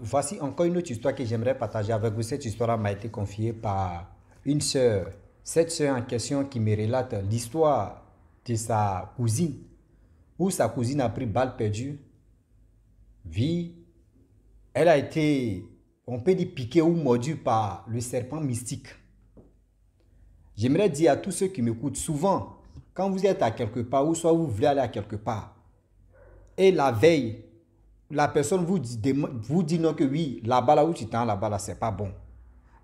Voici encore une autre histoire que j'aimerais partager avec vous. Cette histoire m'a été confiée par une sœur. Cette sœur en question qui me relate l'histoire de sa cousine, où sa cousine a pris balle perdue, vie, elle a été, on peut dire, piquée ou mordue par le serpent mystique. J'aimerais dire à tous ceux qui m'écoutent, souvent, quand vous êtes à quelque part, ou soit vous voulez aller à quelque part, et la veille, la personne vous dit non que oui, là-bas là où tu t'en là-bas là, c'est pas bon.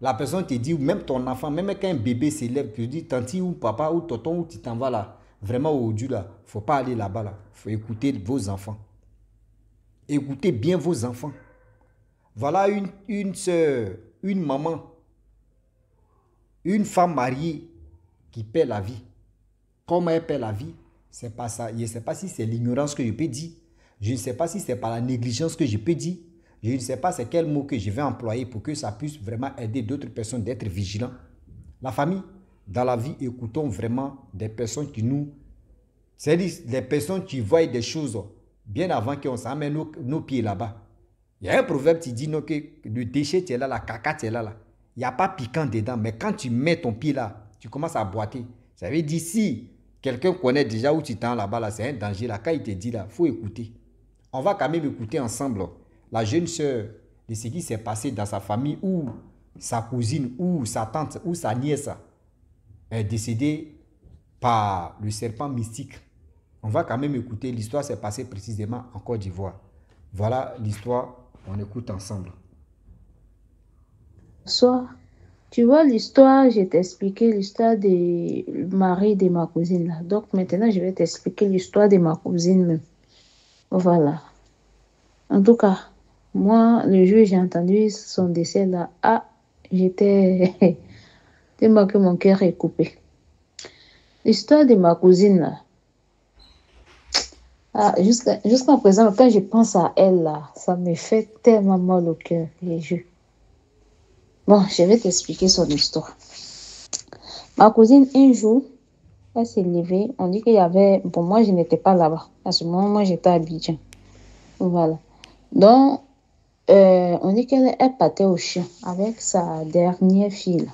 La personne te dit, même ton enfant, même quand un bébé s'élève, tu dis, tanti ou papa ou tonton, où tu t'en vas là, vraiment au Dieu là, faut pas aller là-bas là, faut écouter vos enfants. Écoutez bien vos enfants. Voilà une soeur, une maman, une femme mariée qui perd la vie. Comment elle perd la vie? C'est pas ça. Je ne sais pas si c'est l'ignorance que je peux dire. Je ne sais pas si c'est par la négligence que je peux dire. Je ne sais pas c'est quel mot que je vais employer pour que ça puisse vraiment aider d'autres personnes d'être vigilants. La famille, dans la vie, écoutons vraiment des personnes qui nous... C'est-à-dire des personnes qui voient des choses bien avant qu'on s'en mette nos pieds là-bas. Il y a un proverbe qui dit non, que le déchet tu es là, la caca tu es là. Il n'y a pas piquant dedans, mais quand tu mets ton pied là, tu commences à boiter. Ça veut dire si quelqu'un connaît déjà où tu t'en là-bas, là, c'est un danger. Là, quand il te dit là, il faut écouter. On va quand même écouter ensemble la jeune sœur de ce qui s'est passé dans sa famille ou sa cousine ou sa tante ou sa nièce est décédée par le serpent mystique. On va quand même écouter. L'histoire s'est passée précisément en Côte d'Ivoire. Voilà l'histoire, on écoute ensemble. Soit, tu vois l'histoire, j'ai t'expliqué l'histoire du mari de ma cousine là. Donc maintenant, je vais t'expliquer l'histoire de ma cousine même. Voilà. En tout cas, moi, le jour où j'ai entendu son décès là, j'étais tellement que mon cœur est coupé. L'histoire de ma cousine là, jusqu'à présent, quand je pense à elle là, ça me fait tellement mal au cœur. Bon, je vais t'expliquer son histoire. Ma cousine, un jour, elle s'est levée. On dit qu'il y avait... Bon, moi, je n'étais pas là-bas. À ce moment, moi, j'étais à Abidjan. Voilà. Donc, on dit qu'elle partait au champ avec sa dernière fille.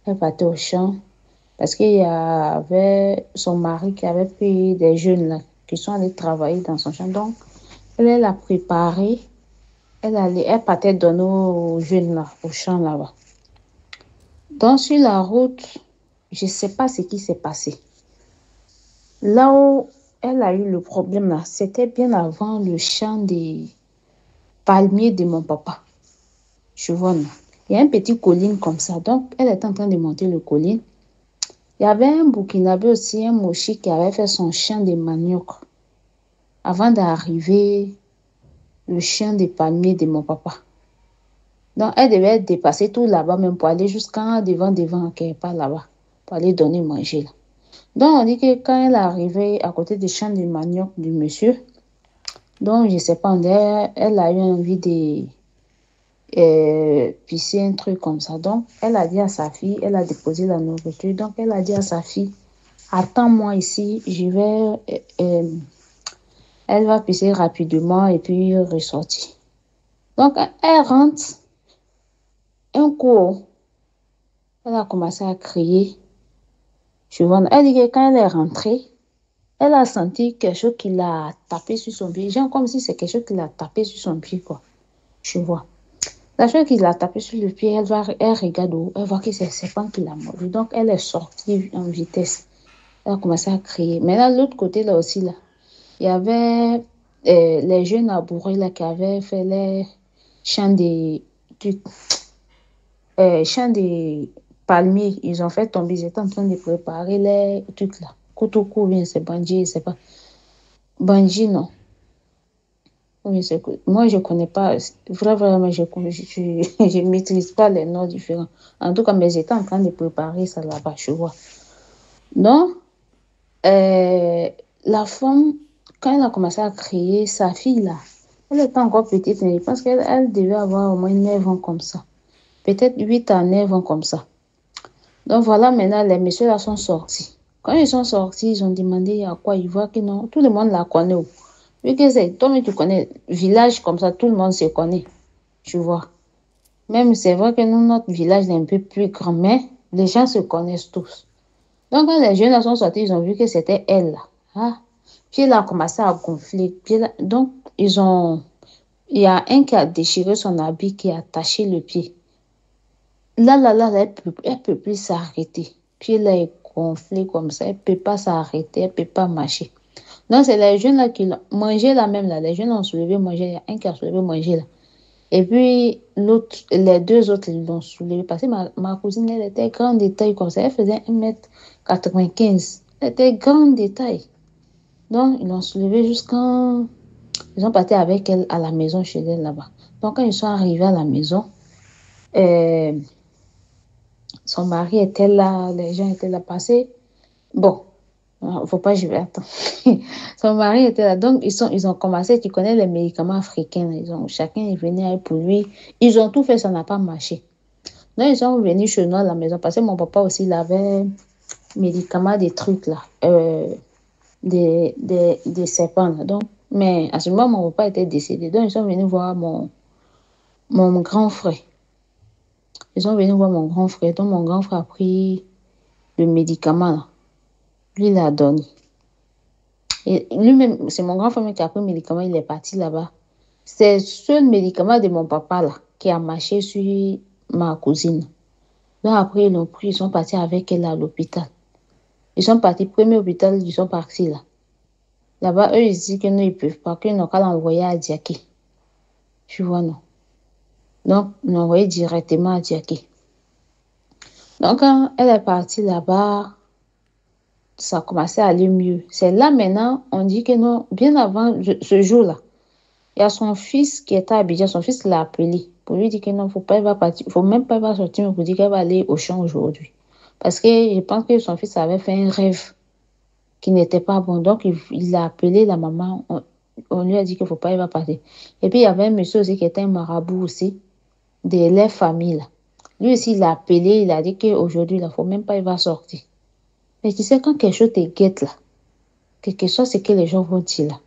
Elle partait au champ parce qu'il y avait son mari qui avait pris des jeunes là, qui sont allés travailler dans son champ. Donc, elle a préparé. Elle partait donner aux jeunes là, au champ là-bas. Donc, sur la route, je ne sais pas ce qui s'est passé. Là où elle a eu le problème, là, c'était bien avant le champ des palmiers de mon papa. Je vois, non. Il y a une petite colline comme ça. Donc, elle était en train de monter le colline. Il y avait un Burkinabé aussi, un Mochi, qui avait fait son champ de manioc avant d'arriver le champ des palmiers de mon papa. Donc, elle devait dépasser tout là-bas, même pour aller jusqu'en devant, quelque part là-bas, pour aller donner manger là. Donc, on dit que quand elle est arrivée à côté du champ de manioc du monsieur, donc, je ne sais pas, elle a eu envie de pisser un truc comme ça. Donc, elle a dit à sa fille, elle a déposé la nourriture. Donc, elle a dit à sa fille, attends-moi ici, elle va pisser rapidement et puis ressortir. Donc, elle rentre, un coup, elle a commencé à crier. Elle dit que quand elle est rentrée, elle a senti quelque chose qui l'a tapé sur son pied. Genre comme si c'est quelque chose qui l'a tapé sur son pied, quoi. Tu vois. La chose qui l'a tapé sur le pied, elle regarde où, elle voit que c'est le serpent qui l'a mordu. Donc, elle est sortie en vitesse. Elle a commencé à crier. Maintenant, de l'autre côté, là aussi, là, il y avait les jeunes abourés là, qui avaient fait les champs champs des palmiers. Ils ont fait tomber. Ils étaient en train de préparer les trucs là. Kotoko, bien, c'est Bandji, c'est pas. Bandji, non. Oui, moi, je ne connais pas. Vraiment, je ne maîtrise pas les noms différents. En tout cas, mais j'étais en train de préparer ça là-bas, je vois. Donc, euh, la femme, quand elle a commencé à crier, sa fille là, elle était encore petite, mais je pense qu'elle devait avoir au moins 9 ans comme ça. Peut-être 8 à 9 ans comme ça. Donc voilà, maintenant, les messieurs là sont sortis. Quand ils sont sortis, ils ont demandé à quoi ils voient que non, tout le monde la connaît. Vu que c'est, toi, tu connais, village comme ça, tout le monde se connaît. tu vois. Même c'est vrai que nous, notre village est un peu plus grand, mais les gens se connaissent tous. Donc, quand les jeunes là sont sortis, ils ont vu que c'était elle là. Ah. Puis elle a commencé à gonfler. Donc, il y a un qui a déchiré son habit, qui a taché le pied. Là, elle peut plus s'arrêter. Puis elle est gonflée comme ça, elle peut pas s'arrêter, elle peut pas marcher. Donc, c'est les jeunes là qui l'ont mangé là même là. Les jeunes ont soulevé, manger. Il y a un qui a soulevé, manger là. Et puis, les deux autres, ils l'ont soulevé. Parce que ma cousine, elle était grande de taille comme ça. Elle faisait 1,95 m. Elle était grande de taille. Donc, ils l'ont soulevée jusqu'à... Ils sont partis avec elle à la maison chez elle là-bas. Donc, quand ils sont arrivés à la maison, euh, son mari était là, les gens étaient là passés. Bon, faut pas, je vais attendre. Son mari était là. Donc, ils ont commencé, tu connais les médicaments africains. Chacun est venu pour lui. Ils ont tout fait, ça n'a pas marché. Donc, ils sont venus chez nous à la maison parce que mon papa aussi, il avait médicaments, des trucs là, des serpents là. Donc, mais à ce moment, mon papa était décédé. Donc, ils sont venus voir mon grand frère. Ils sont venus voir mon grand frère. Donc, mon grand frère a pris le médicament là. Lui, il l'a donné. Et lui-même, c'est mon grand frère qui a pris le médicament, il est parti là-bas. C'est le seul médicament de mon papa là qui a marché sur ma cousine. Donc après, ils l'ont pris, ils sont partis avec elle à l'hôpital. Ils sont partis, premier hôpital, ils sont partis là. Là-bas, eux, ils disent que non, ils ne peuvent pas, qu'ils n'ont qu'à l'envoyer à Diaké. Tu vois, non. Donc, ils l'ont envoyé directement à Diaké. Donc, quand elle est partie là-bas, ça a commencé à aller mieux. C'est là maintenant, on dit que non, bien avant ce jour-là, il y a son fils qui était à Abidjan, son fils l'a appelé pour lui dire que non, faut pas, il va partir, faut même pas, il va sortir, mais pour dire qu'elle va aller au champ aujourd'hui. Parce que je pense que son fils avait fait un rêve qui n'était pas bon. Donc, il a appelé la maman. On lui a dit qu'il ne faut pas, il va partir. Et puis, il y avait un monsieur aussi qui était un marabout aussi, de leur famille, là. Lui aussi, il a appelé, il a dit qu'aujourd'hui, il ne faut même pas, il va sortir. Mais tu sais, quand quelque chose te guette, là, quelque chose, c'est que les gens vont dire, là.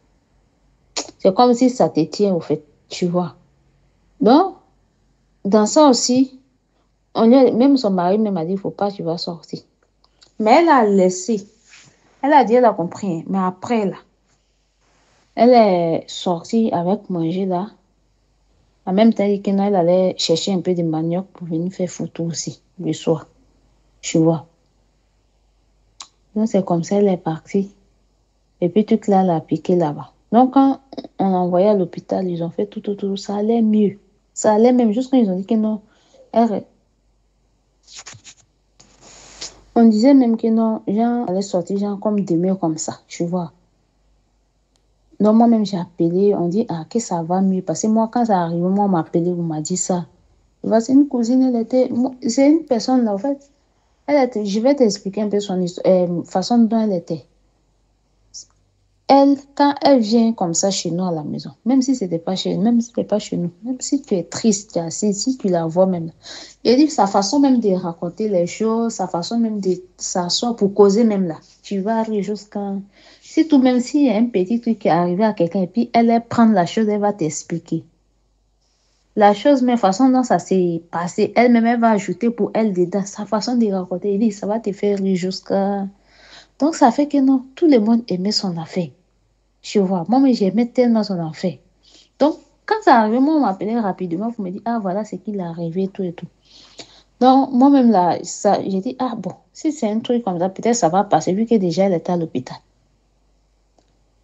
C'est comme si ça te tient, au fait, tu vois. Donc, dans ça aussi, même son mari même a dit, il ne faut pas, tu vas sortir. Mais elle a laissé. Elle a dit, elle a compris, hein. Mais après, là, elle est sortie avec manger, là. En même temps, elle allait chercher un peu de manioc pour venir faire photo aussi, le soir. Tu vois. Donc, c'est comme ça, elle est partie. Et puis, toute là, elle a piqué là-bas. Donc, quand on l'a envoyé à l'hôpital, ils ont fait tout. Ça allait mieux. Ça allait même juste quand ils ont dit que non. On disait même que non, Jean allait sortir, Jean comme demain, comme ça. Tu vois. Donc, moi-même, j'ai appelé. On dit, ah, que ça va mieux. Parce que moi, quand ça arrive, moi, on m'a appelé, on m'a dit ça. C'est une cousine, elle était. C'est une personne là, en fait. Je vais t'expliquer un peu son histoire, façon dont elle était. Elle, quand elle vient comme ça chez nous à la maison, même si c'était pas chez nous, même si c'était pas chez nous, même si tu es triste, tu es assis, si tu la vois même, elle dit sa façon même de raconter les choses, sa façon même de s'asseoir pour causer même là. Tu vas arriver jusqu'à. Si tout, même s'il y a un petit truc qui est arrivé à quelqu'un et puis elle prendre la chose, elle va t'expliquer. La chose, mais façon dont ça s'est passé, elle-même, elle va ajouter pour elle dedans sa façon de raconter. Elle dit, ça va te faire rire jusqu'à. Donc, ça fait que non, tout le monde aimait son affaire. Tu vois, moi, mais j'aimais tellement son affaire. Donc, quand ça arrivait, moi, on m'appelait rapidement pour me dire, ah, voilà ce qu'il est arrivé, tout et tout. Donc, moi-même, là, j'ai dit, ah, bon, si c'est un truc comme ça, peut-être ça va passer, vu que déjà, elle était à l'hôpital.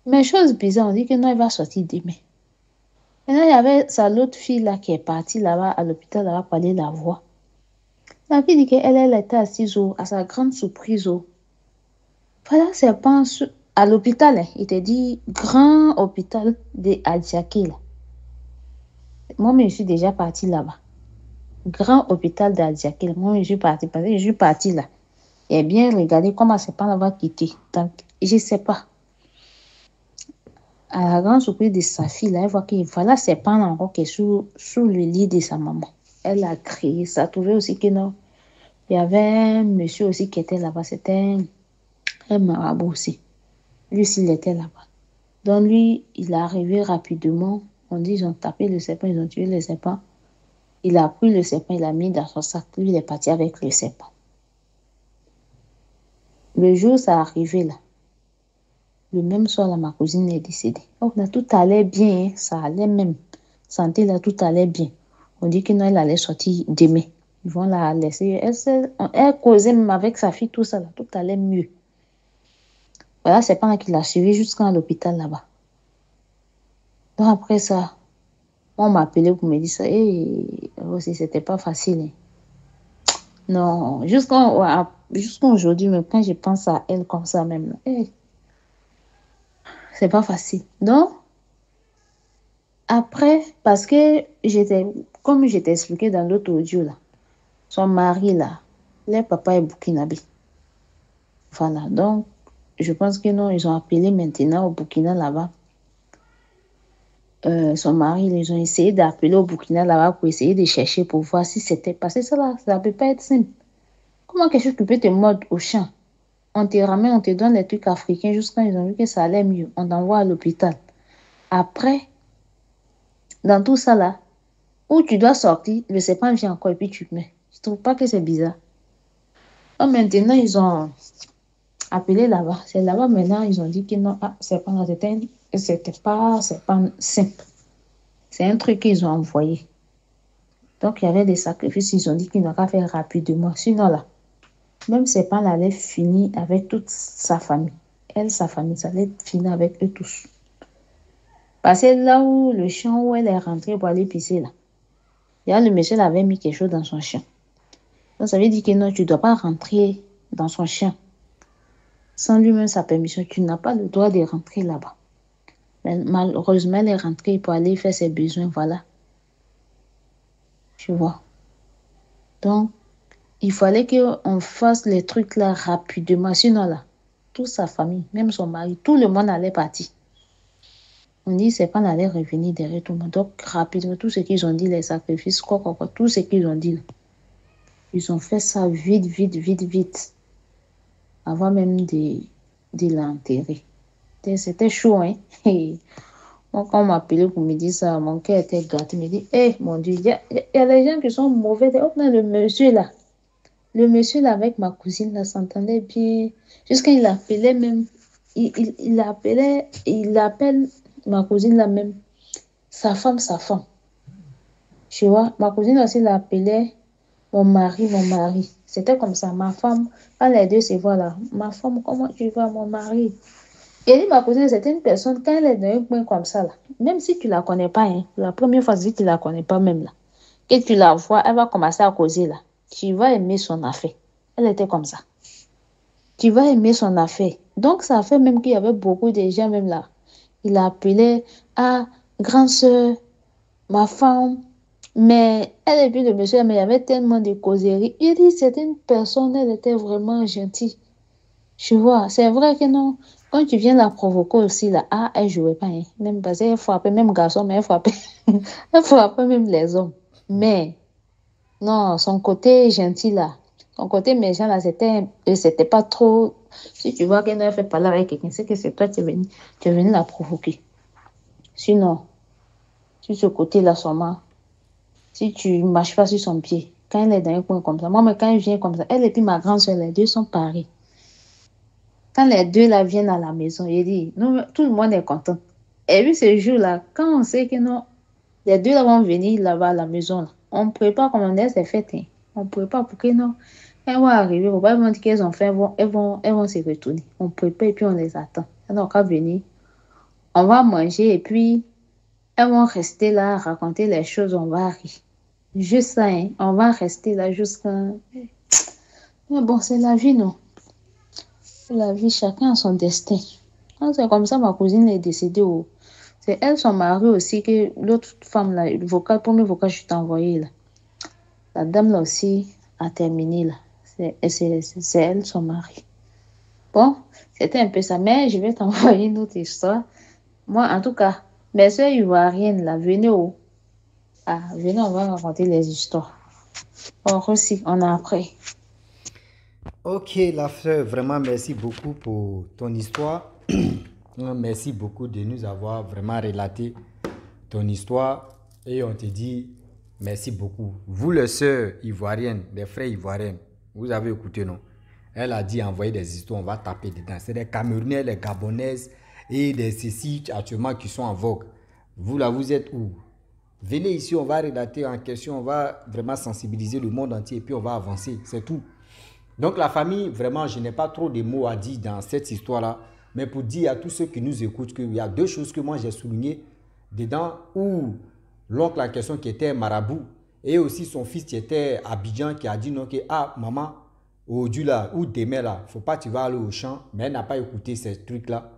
Mais chose bizarre, on dit que non, elle va sortir demain. Maintenant, il y avait l'autre fille là qui est partie là-bas à l'hôpital là-bas pour aller la voir. La fille dit qu'elle était assise à sa grande surprise. Voilà, c'est pas à l'hôpital, hein. Il te dit grand hôpital de Adjaké. Moi, je suis déjà partie là-bas. Grand hôpital d'Adjaké. Moi, je suis partie parce que je suis partie là. Et bien regardé comment c'est pas l'avoir quitté. Donc, je sais pas. À la grande surprise de sa fille, là, elle voit que voilà, c'est pas encore qui est sous le lit de sa maman. Elle a crié. Ça a trouvé aussi que non. Il y avait un monsieur aussi qui était là-bas. C'était un marabout aussi. Lui aussi, il était là-bas. Donc, lui, il est arrivé rapidement. On dit, ils ont tapé le serpent, ils ont tué le serpent. Il a pris le serpent, il l'a mis dans son sac. Lui, il est parti avec le serpent. Le jour, ça arrivé là. Le même soir, là, ma cousine est décédée. Donc, là, tout allait bien, hein. Ça allait même. Santé, là, tout allait bien. On dit que non, elle allait sortir demain. Ils vont la laisser. Elle causait même avec sa fille, tout ça, là, tout allait mieux. Voilà, c'est pas qu'il l'a suivi jusqu'à l'hôpital là-bas. Donc, après ça, on m'a appelé pour me dire ça. Et aussi, c'était pas facile, hein. Non, jusqu'à aujourd'hui, même quand je pense à elle comme ça, même, là, c'est pas facile. Donc, après, parce que comme je t'ai expliqué dans l'autre audio, là, son mari, là, le papa est burkinabé. Voilà, donc, je pense que non, ils ont appelé maintenant au Burkina là-bas. Son mari, ils ont essayé d'appeler au Burkina là-bas pour essayer de chercher pour voir si c'était passé. Ça là, ça peut pas être simple. Comment quelque chose qui peut te mordre au champ? On te ramène, on te donne les trucs africains jusqu'à ils ont vu que ça allait mieux. On t'envoie à l'hôpital. Après, dans tout ça là, où tu dois sortir, le serpent vient encore et puis tu te mets. Je trouve pas que c'est bizarre. Donc maintenant, ils ont appelé là-bas. C'est là-bas maintenant, ils ont dit que non, c'est pas c'est pas simple. C'est un truc qu'ils ont envoyé. Donc, il y avait des sacrifices, ils ont dit qu'ils n'ont qu'à faire rapidement. Sinon, là, même c'est pas allait finir avec toute sa famille. Elle, sa famille, ça allait finir avec eux tous. Parce que là où le champ où elle est rentrée pour aller pisser, là, il y a le monsieur avait mis quelque chose dans son champ. Donc, ça veut dire que non, tu ne dois pas rentrer dans son champ sans lui-même sa permission. Tu n'as pas le droit de rentrer là-bas. Mais malheureusement, elle est rentrée pour aller faire ses besoins, voilà. Tu vois. Donc, il fallait qu'on fasse les trucs là rapidement. Sinon, là, toute sa famille, même son mari, tout le monde allait partir. On dit c'est pas allait revenir derrière tout le monde. Donc, rapidement, tout ce qu'ils ont dit, les sacrifices, quoi, tout ce qu'ils ont dit, là, ils ont fait ça vite, vite, vite, vite. Avant même de l'enterrer. C'était chaud, hein. Moi, quand on m'a appelé pour me dire ça, mon cœur était gâté. Il me dit, mon Dieu, il y a des gens qui sont mauvais. Oh, non, le monsieur là avec ma cousine là s'entendait bien. Jusqu'à il appelait même, il appelle ma cousine là même, sa femme. Tu vois, ma cousine aussi l'appelait mon mari, mon mari. C'était comme ça, ma femme, quand les deux se voient là, ma femme, comment tu vas, mon mari? Et dit, ma cousine, c'était une personne, quand elle est dans un point comme ça là, même si tu la connais pas, hein, la première fois, si tu la connais pas même là, que tu la vois, elle va commencer à causer là. Tu vas aimer son affaire. Elle était comme ça. Tu vas aimer son affaire. Donc, ça fait même qu'il y avait beaucoup de gens même là. Il appelait à grande sœur, ma femme. Mais elle et puis le monsieur, mais il y avait tellement de causeries. Il dit, c'était une personne, elle était vraiment gentille. Tu vois, c'est vrai que non. Quand tu viens la provoquer aussi, là, elle jouait pas, hein. Même parce qu'elle frappait, même garçon, mais elle frappait, elle frappait même les hommes. Mais, non, son côté gentil, là, son côté méchant, là, c'était pas trop. Si tu vois qu'elle ne fait pas là avec quelqu'un, c'est que c'est toi qui es venu la provoquer. Sinon, sur ce côté-là, seulement, si tu ne marches pas sur son pied, quand elle est dans un coin comme ça, moi, mais quand elle vient comme ça, elle et puis ma grande soeur, les deux sont pareils. Quand les deux là viennent à la maison, il dit, non, tout le monde est content. Et puis ce jour-là, quand on sait que non, les deux là vont venir là-bas à la maison, là, on prépare comme on est, c'est fait, hein. On prépare pour que non, elles vont arriver, on va dire qu'elles ont fait, elles vont se retourner. On prépare et puis on les attend. Donc, quand venir, on va manger et puis elles vont rester là, raconter les choses, on va rire. Juste ça, hein, on va rester là jusqu'à... Mais bon, c'est la vie, non? La vie, chacun a son destin. Ah, c'est comme ça, ma cousine est décédée. C'est elle, son mari aussi, que l'autre femme, là, le premier vocal que je t'ai envoyé, là. La dame, là aussi, a terminé, là. C'est elle, son mari. Bon, c'était un peu ça, mais je vais t'envoyer une autre histoire. Moi, en tout cas, mes soeurs ivoiriennes, là, venez venez, on va raconter les histoires. Or aussi, on a appris. Ok, la sœur, vraiment merci beaucoup pour ton histoire. Merci beaucoup de nous avoir vraiment relaté ton histoire. Et on te dit Merci beaucoup. Vous, les sœurs ivoiriennes, les frères ivoiriens, vous avez écouté, non? Elle a dit envoyer des histoires, on va taper dedans. C'est des Camerounais, les Gabonaises et des ceci actuellement qui sont en vogue. Vous là, vous êtes où? Venez ici, on va rédacter en question, on va vraiment sensibiliser le monde entier et puis on va avancer, c'est tout. Donc la famille, vraiment, je n'ai pas trop de mots à dire dans cette histoire-là, mais pour dire à tous ceux qui nous écoutent qu'il y a deux choses que moi j'ai soulignées dedans, où l'oncle en question qui était marabout et aussi son fils qui était Abidjan qui a dit non, que ah maman, aujourd'hui là, ou demain là, faut pas tu vas aller au champ, mais elle n'a pas écouté ces trucs-là.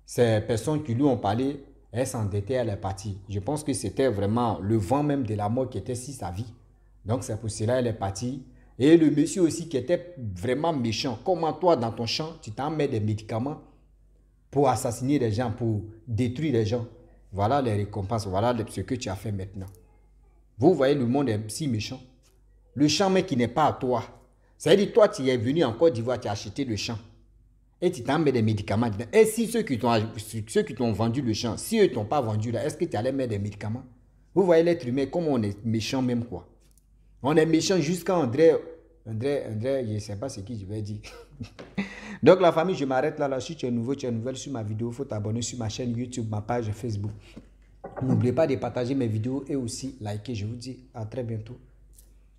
Ces personnes qui lui ont parlé, elle s'endettait, elle est partie. Je pense que c'était vraiment le vent même de la mort qui était sur sa vie. Donc c'est pour cela qu'elle est partie. Et le monsieur aussi qui était vraiment méchant. Comment toi, dans ton champ, tu t'en mets des médicaments pour assassiner les gens, pour détruire les gens. Voilà les récompenses, voilà ce que tu as fait maintenant. Vous voyez, le monde est si méchant. Le champ, mais qui n'est pas à toi. Ça veut dire, toi, tu es venu en Côte d'Ivoire, tu as acheté le champ. Et tu t'en mets des médicaments dedans. Et si ceux qui t'ont vendu le champ, si eux ne t'ont pas vendu là, est-ce que tu allais mettre des médicaments? Vous voyez l'être humain, comme on est méchant même quoi. On est méchant jusqu'à André, je ne sais pas ce que je vais dire. Donc la famille, je m'arrête là. Si tu es nouveau, tu es nouvelle sur ma vidéo, il faut t'abonner sur ma chaîne YouTube, ma page Facebook. N'oubliez pas de partager mes vidéos et aussi liker. Je vous dis à très bientôt.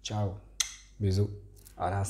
Ciao. Bisous. À la